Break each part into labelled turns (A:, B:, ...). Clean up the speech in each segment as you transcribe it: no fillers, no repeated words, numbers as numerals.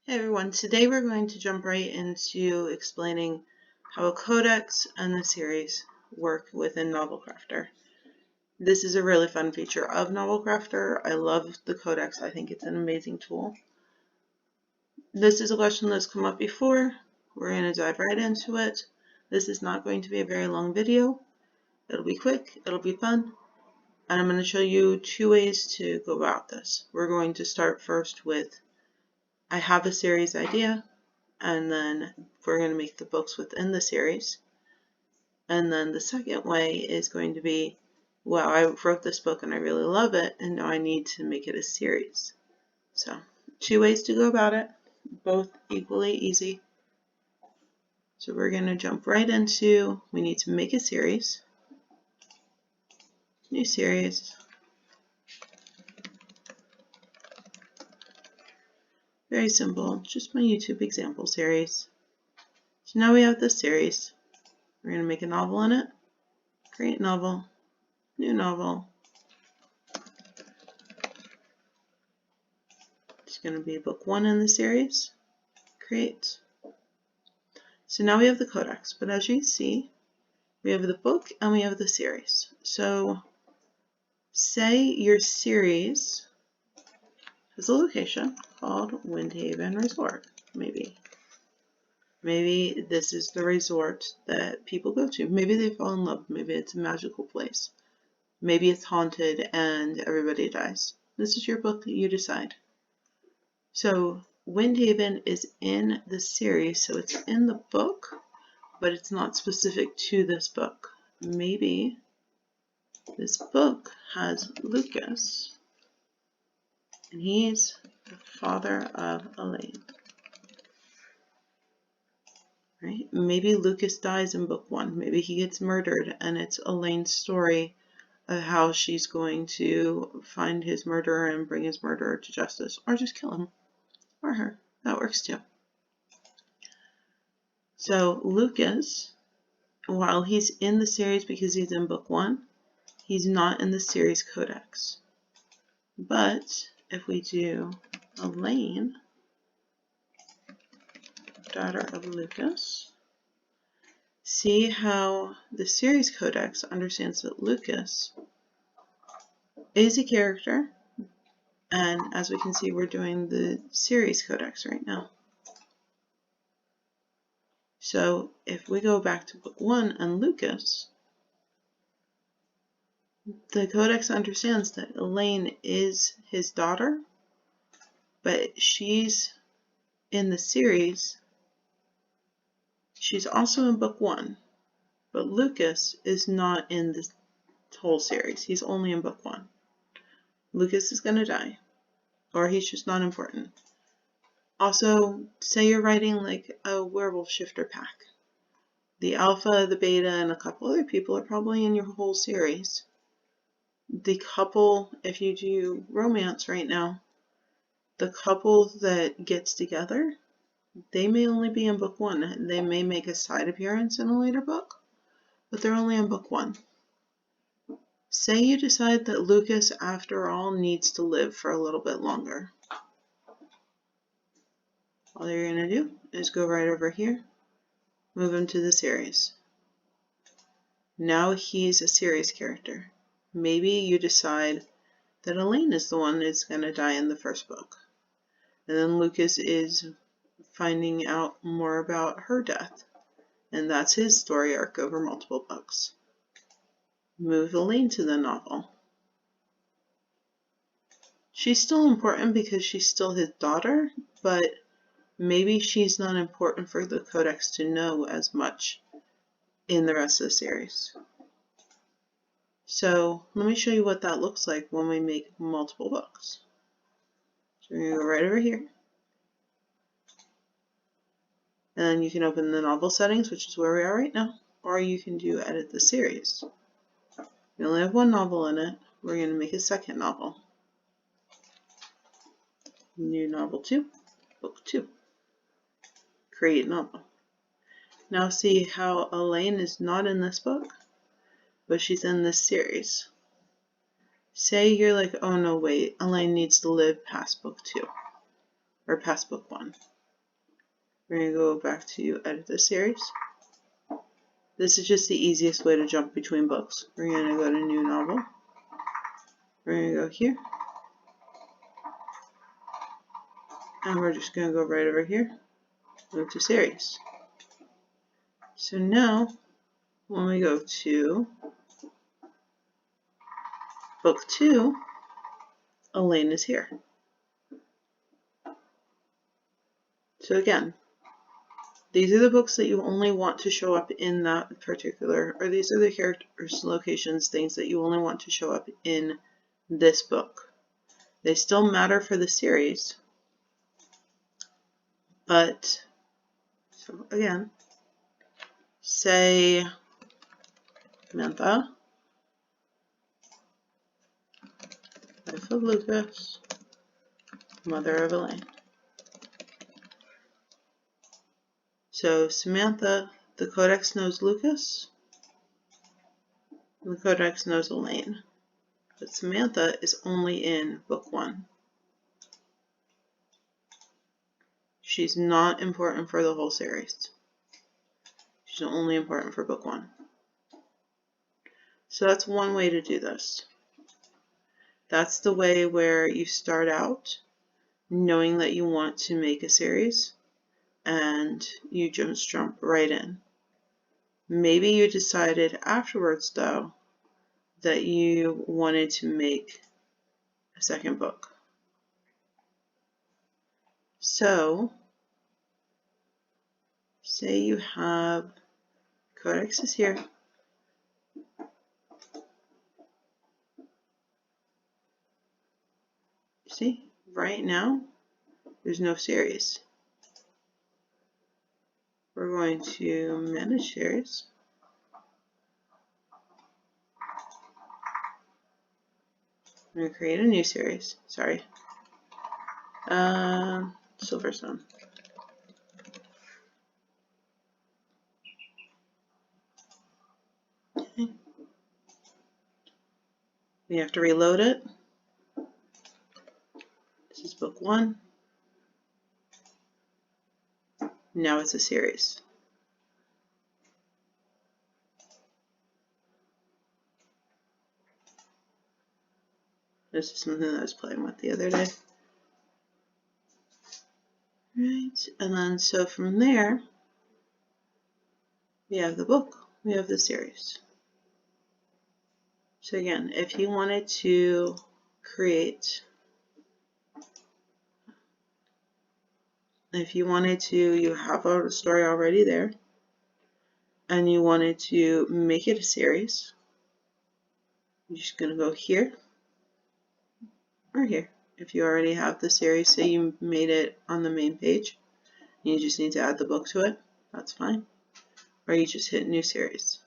A: Hey everyone, today we're going to jump right into explaining how a codex and the series work within Novel Crafter. This is a really fun feature of Novel Crafter. I love the codex. I think it's an amazing tool. This is a question that's come up before. We're going to dive right into it. This is not going to be a very long video. It'll be quick, it'll be fun, and I'm going to show you two ways to go about this. We're going to start first with I have a series idea, and then we're going to make the books within the series. And then the second way is going to be, wow, I wrote this book and I really love it, and now I need to make it a series. So, two ways to go about it, both equally easy. So we're going to jump right into, we need to make a series. New series. Very simple, just my YouTube example series. So now we have this series. We're going to make a novel in it. Create novel. New novel. It's going to be book 1 in the series. Create. So now we have the codex, but as you see, we have the book and we have the series. So say your series has a location called Windhaven Resort, maybe. Maybe this is the resort that people go to. Maybe they fall in love. Maybe it's a magical place. Maybe it's haunted and everybody dies. This is your book, you decide. So Windhaven is in the series, so it's in the book, but it's not specific to this book. Maybe this book has Lucas, and he's the father of Elaine. Right? Maybe Lucas dies in book 1. Maybe he gets murdered, and it's Elaine's story of how she's going to find his murderer and bring his murderer to justice, or just kill him, or her. That works too. So Lucas, while he's in the series because he's in book 1, he's not in the series codex. But if we do Elaine, daughter of Lucas, see how the series codex understands that Lucas is a character, and as we can see, we're doing the series codex right now. So if we go back to book 1 and Lucas, the codex understands that Elaine is his daughter, but she's in the series. She's also in book 1, but Lucas is not in this whole series. He's only in book 1. Lucas is going to die, or he's just not important. Also, say you're writing like a werewolf shifter pack. The alpha, the beta, and a couple other people are probably in your whole series. The couple, if you do romance right now, the couple that gets together, they may only be in book 1. They may make a side appearance in a later book, but they're only in book 1. Say you decide that Lucas, after all, needs to live for a little bit longer. All you're going to do is go right over here, move him to the series. Now he's a series character. Maybe you decide that Elaine is the one that's going to die in the first book. And then Lucas is finding out more about her death. And that's his story arc over multiple books. Move Elaine to the novel. She's still important because she's still his daughter, but maybe she's not important for the codex to know as much in the rest of the series. So let me show you what that looks like when we make multiple books. So we're going to go right over here. And then you can open the novel settings, which is where we are right now, or you can do edit the series. We only have one novel in it. We're going to make a second novel. New novel 2, book 2. Create novel. Now see how Elaine is not in this book, but she's in this series. Say you're like, oh no, wait, Elaine needs to live past book 2, or past book 1. We're going to go back to edit the series. This is just the easiest way to jump between books. We're going to go to new novel. We're going to go here. And we're just going to go right over here, move to series. So now, when we go to book 2, Elaine is here. So again, these are the books that you only want to show up in that particular, or these are the characters, locations, things that you only want to show up in this book. They still matter for the series, but, so again, say Samantha, wife of Lucas, mother of Elaine. So Samantha, the Codex knows Lucas, and the Codex knows Elaine, but Samantha is only in book 1. She's not important for the whole series. She's only important for book 1. So that's one way to do this. That's the way where you start out knowing that you want to make a series and you just jump right in. Maybe you decided afterwards though that you wanted to make a second book. So say you have Codex is here. See, right now there's no series. We're going to manage series. I'm going to create a new series. Sorry. Silverstone. Okay. We have to reload it. This is book 1. Now it's a series. This is something that I was playing with the other day. Right, and then so from there, we have the book, we have the series. So again, if you wanted to create, you have a story already there, and you wanted to make it a series, you're just going to go here or here. If you already have the series, say you made it on the main page, you just need to add the book to it, that's fine. Or you just hit new series.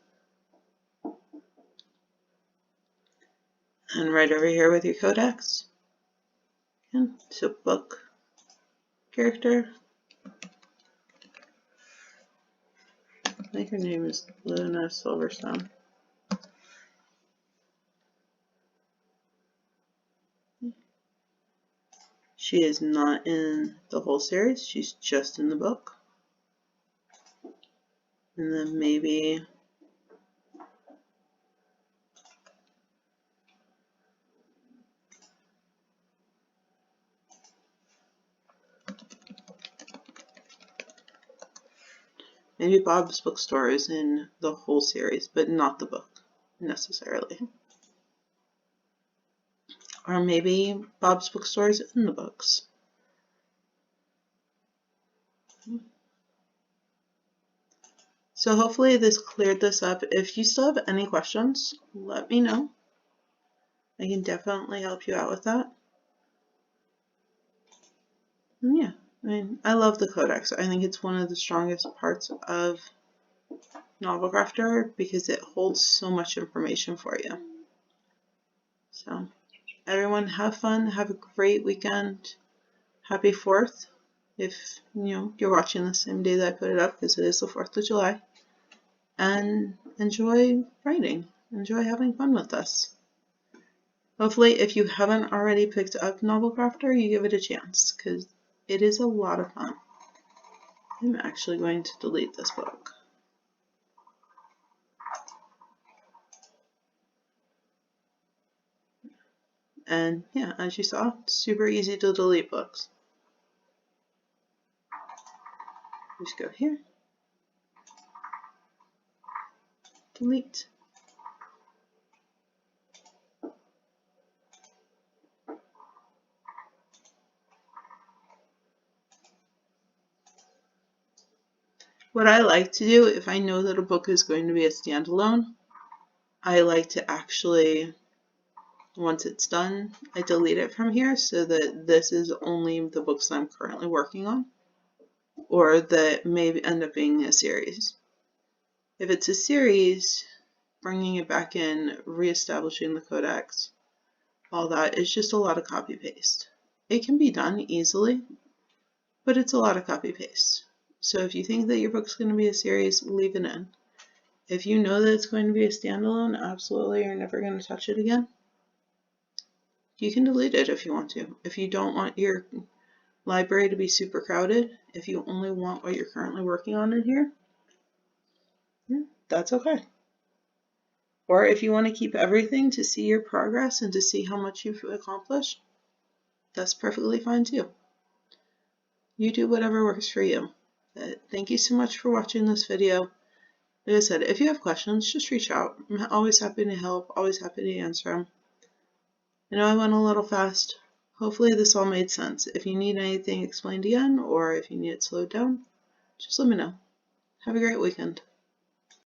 A: And right over here with your Codex, and so book, character, I think her name is Luna Silverstone. She is not in the whole series, she's just in the book. And then maybe Bob's Bookstore is in the whole series, but not the book necessarily. Or maybe Bob's Bookstore is in the books. So hopefully this cleared this up. If you still have any questions, let me know. I can definitely help you out with that. And yeah, I mean, I love the Codex. I think it's one of the strongest parts of Novel Crafter because it holds so much information for you. So everyone have fun, have a great weekend. Happy 4th if you're watching the same day that I put it up, because it is the 4th of July. And enjoy writing. Enjoy having fun with this. Hopefully, if you haven't already picked up Novel Crafter, you give it a chance, because it is a lot of fun. I'm actually going to delete this book. And yeah, as you saw, super easy to delete books. Just go here, delete. What I like to do, if I know that a book is going to be a standalone, I like to actually, once it's done, I delete it from here so that this is only the books I'm currently working on, or that may end up being a series. If it's a series, bringing it back in, reestablishing the codex, all that is just a lot of copy paste. It can be done easily, but it's a lot of copy paste. So if you think that your book's going to be a series, leave it in. If you know that it's going to be a standalone, absolutely you're never going to touch it again. You can delete it if you want to. If you don't want your library to be super crowded, if you only want what you're currently working on in here, yeah, that's okay. Or if you want to keep everything to see your progress and to see how much you've accomplished, that's perfectly fine too. You do whatever works for you. Thank you so much for watching this video. Like I said, if you have questions, just reach out. I'm always happy to help, always happy to answer them. I know I went a little fast. Hopefully this all made sense. If you need anything explained again, or if you need it slowed down, just let me know. Have a great weekend.